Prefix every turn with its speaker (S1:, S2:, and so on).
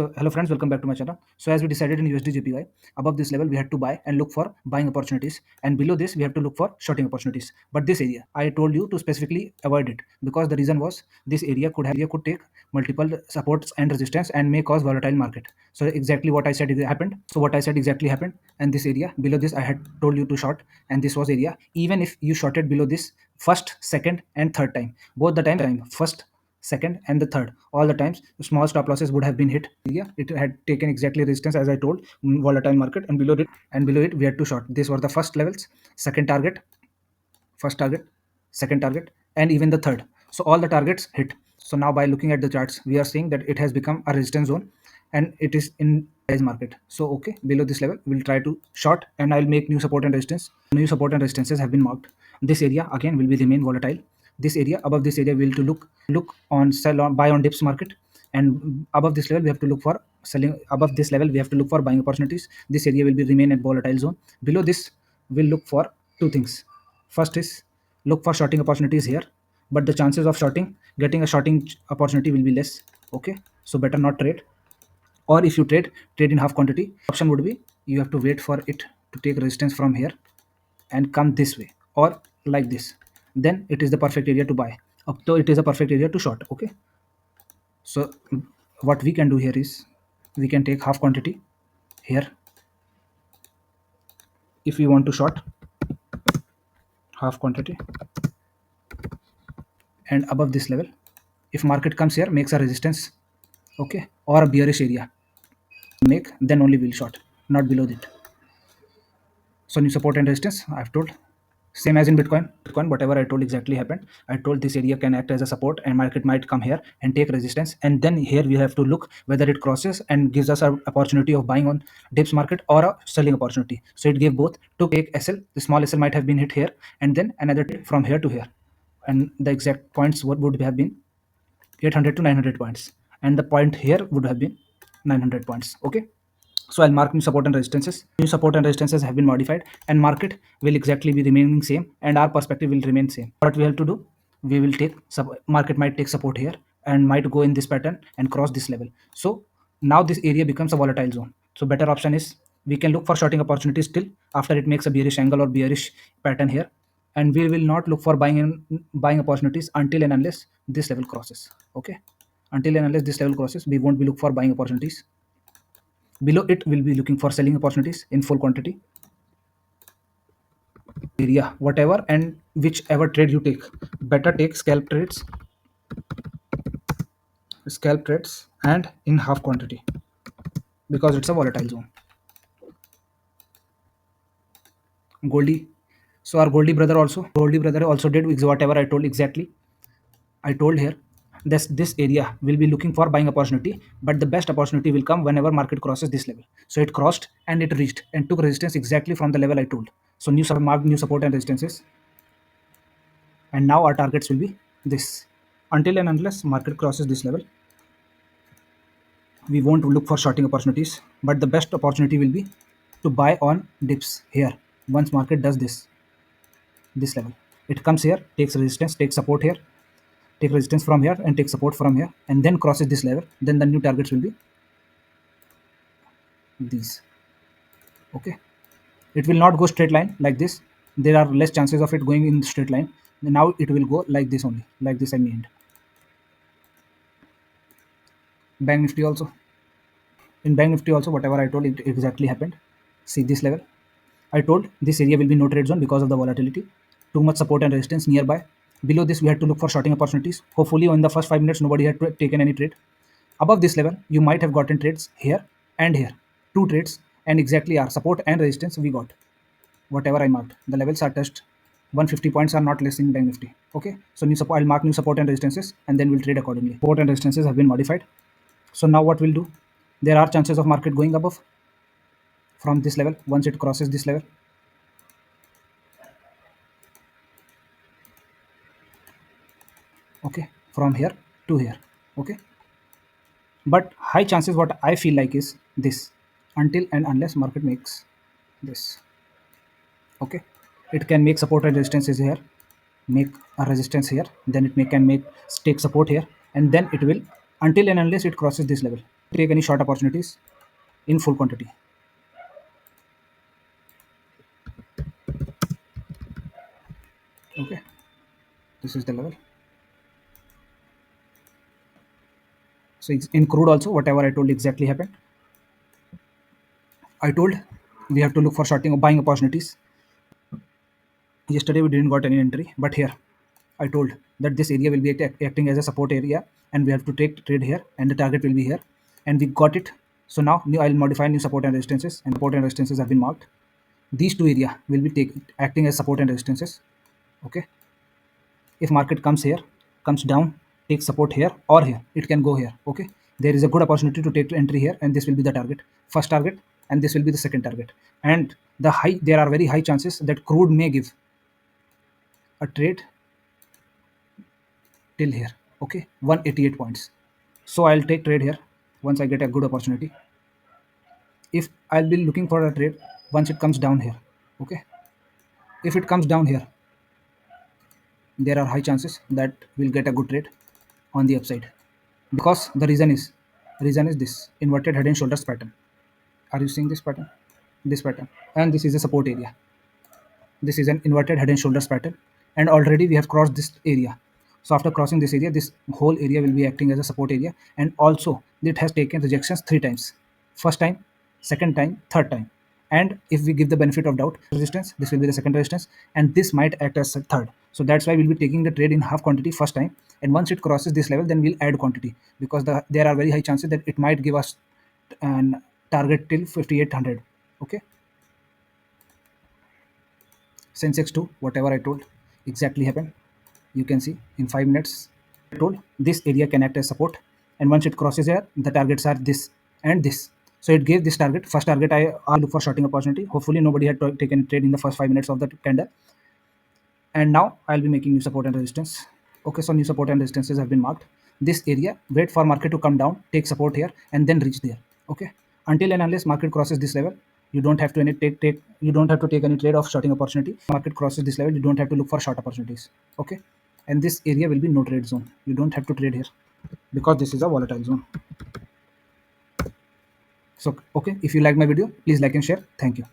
S1: So hello friends, welcome back to my channel. So as we decided in USD JPY, above this level we had to buy and look for buying opportunities, and below this we have to look for shorting opportunities. But this area, I told you to specifically avoid it because the reason was this area could take multiple supports and resistance and may cause volatile market. So exactly what I said happened. So what I said exactly happened, and this area below this I had told you to short, and this was area. Even if you shorted below this first, second, and third time, both the time first, second, and the third, all the times small stop losses would have been hit. Yeah, it had taken exactly resistance as I told, volatile market, and below it we had to short. These were the first levels, second target, first target, second target, and even the third. So all the targets hit. So now by looking at the charts, we are seeing that it has become a resistance zone, and it is in today's market. So okay, below this level we'll try to short, and I'll make new support and resistance. New support and resistances have been marked. This area again will be remain volatile. This area, above this area, we'll to look on sell on buy on dips market, and above this level we have to look for selling. Above this level we have to look for buying opportunities. This area will be remain at volatile zone. Below this we'll look for two things. First is look for shorting opportunities here, but the chances of getting a shorting opportunity will be less. Okay, so better not trade, or if you trade in half quantity. Option would be you have to wait for it to take resistance from here and come this way or like this. Then it is the perfect area to buy. Up to it is a perfect area to short. Okay, so what we can do here is we can take half quantity here if we want to short half quantity, and above this level if market comes here, makes a resistance, okay, or a bearish area make, then only we'll short, not below it. So new support and resistance I've told, same as in bitcoin whatever I told exactly happened. I told this area can act as a support and market might come here and take resistance, and then here we have to look whether it crosses and gives us an opportunity of buying on dips market or a selling opportunity. So it gave both. To take sl, the small sl might have been hit here, and then another from here to here, and the exact points would have been 800 to 900 points, and the point here would have been 900 points. Okay, so I'll mark new support and resistances. New support and resistances have been modified, and market will exactly be remaining same, and our perspective will remain same. What we have to do, we will take market might take support here and might go in this pattern and cross this level. So now this area becomes a volatile zone. So better option is we can look for shorting opportunities still after it makes a bearish angle or bearish pattern here, and we will not look for buying opportunities until and unless this level crosses. Okay, until and unless this level crosses, we won't be look for buying opportunities. Below it, we'll be looking for selling opportunities in full quantity area, whatever and whichever trade you take. Better take scalp trades, and in half quantity because it's a volatile zone. Goldie, so our Goldie brother also did whatever I told exactly. I told here this area will be looking for buying opportunity, but the best opportunity will come whenever market crosses this level. So it crossed and it reached and took resistance exactly from the level I told. So marked new support and resistances, and now our targets will be this. Until and unless market crosses this level, we won't look for shorting opportunities, but the best opportunity will be to buy on dips here. Once market does this level, it comes here, takes resistance, takes support here, take resistance from here, and take support from here, and then crosses this level, then the new targets will be these. Okay, it will not go straight line like this. There are less chances of it going in straight line. Now it will go like this only, like this I mean. Bank Nifty also, in Bank Nifty also whatever I told it exactly happened. See this level, I told this area will be no trade zone because of the volatility. Too much support and resistance nearby. Below this, we had to look for shorting opportunities. Hopefully, in the first 5 minutes, nobody had taken any trade. Above this level, you might have gotten trades here and here. Two trades, and exactly our support and resistance we got. Whatever I marked. The levels are touched. 150 points are not less in Bank Nifty. Okay, so new support, I'll mark new support and resistances, and then we'll trade accordingly. Support and resistances have been modified. So now what we'll do? There are chances of market going above from this level once it crosses this level. Okay, from here to here. Okay, but high chances what I feel like is this, until and unless market makes this. Okay, it can make support and resistances here, make a resistance here, then it can make take support here, and then it will, until and unless it crosses this level. take any short opportunities in full quantity. Okay, this is the level. So it's in crude also, whatever I told exactly happened. I told we have to look for shorting or buying opportunities. Yesterday we didn't got any entry, but here I told that this area will be acting as a support area, and we have to take trade here, and the target will be here, and we got it. So now I'll modify new support and resistances, and support and resistances have been marked. These two area will be acting as support and resistances. Okay, if market comes here, comes down, take support here or here, it can go here. Okay, there is a good opportunity to take entry here, and this will be the target, first target, and this will be the second target. And there are very high chances that crude may give a trade till here. Okay, 188 points. So I'll take trade here once I get a good opportunity. If I'll be looking for a trade once it comes down here. Okay, if it comes down here, there are high chances that we'll get a good trade on the upside, because the reason is this inverted head and shoulders pattern. Are you seeing this pattern? This pattern, and this is a support area. This is an inverted head and shoulders pattern, and already we have crossed this area. So after crossing this area, this whole area will be acting as a support area, and also it has taken rejections 3 times. First time, second time, third time. And if we give the benefit of doubt, resistance, this will be the second resistance, and this might act as a third. So that's why we'll be taking the trade in half quantity first time, and once it crosses this level, then we'll add quantity, because there are very high chances that it might give us an target till 5800. Okay, Sensex 2, whatever I told exactly happened. You can see in 5 minutes, I told this area can act as support, and once it crosses here, the targets are this and this. So it gave this target. First target, I look for shorting opportunity. Hopefully nobody had taken trade in the first 5 minutes of the candle. And now I'll be making new support and resistance. Okay, so new support and resistances have been marked. This area, wait for market to come down, take support here, and then reach there. Okay, until and unless market crosses this level, you don't have to you don't have to take any trade of shorting opportunity. Market crosses this level, you don't have to look for short opportunities. Okay, and this area will be no trade zone. You don't have to trade here, because this is a volatile zone. So okay, if you like my video, please like and share. Thank you.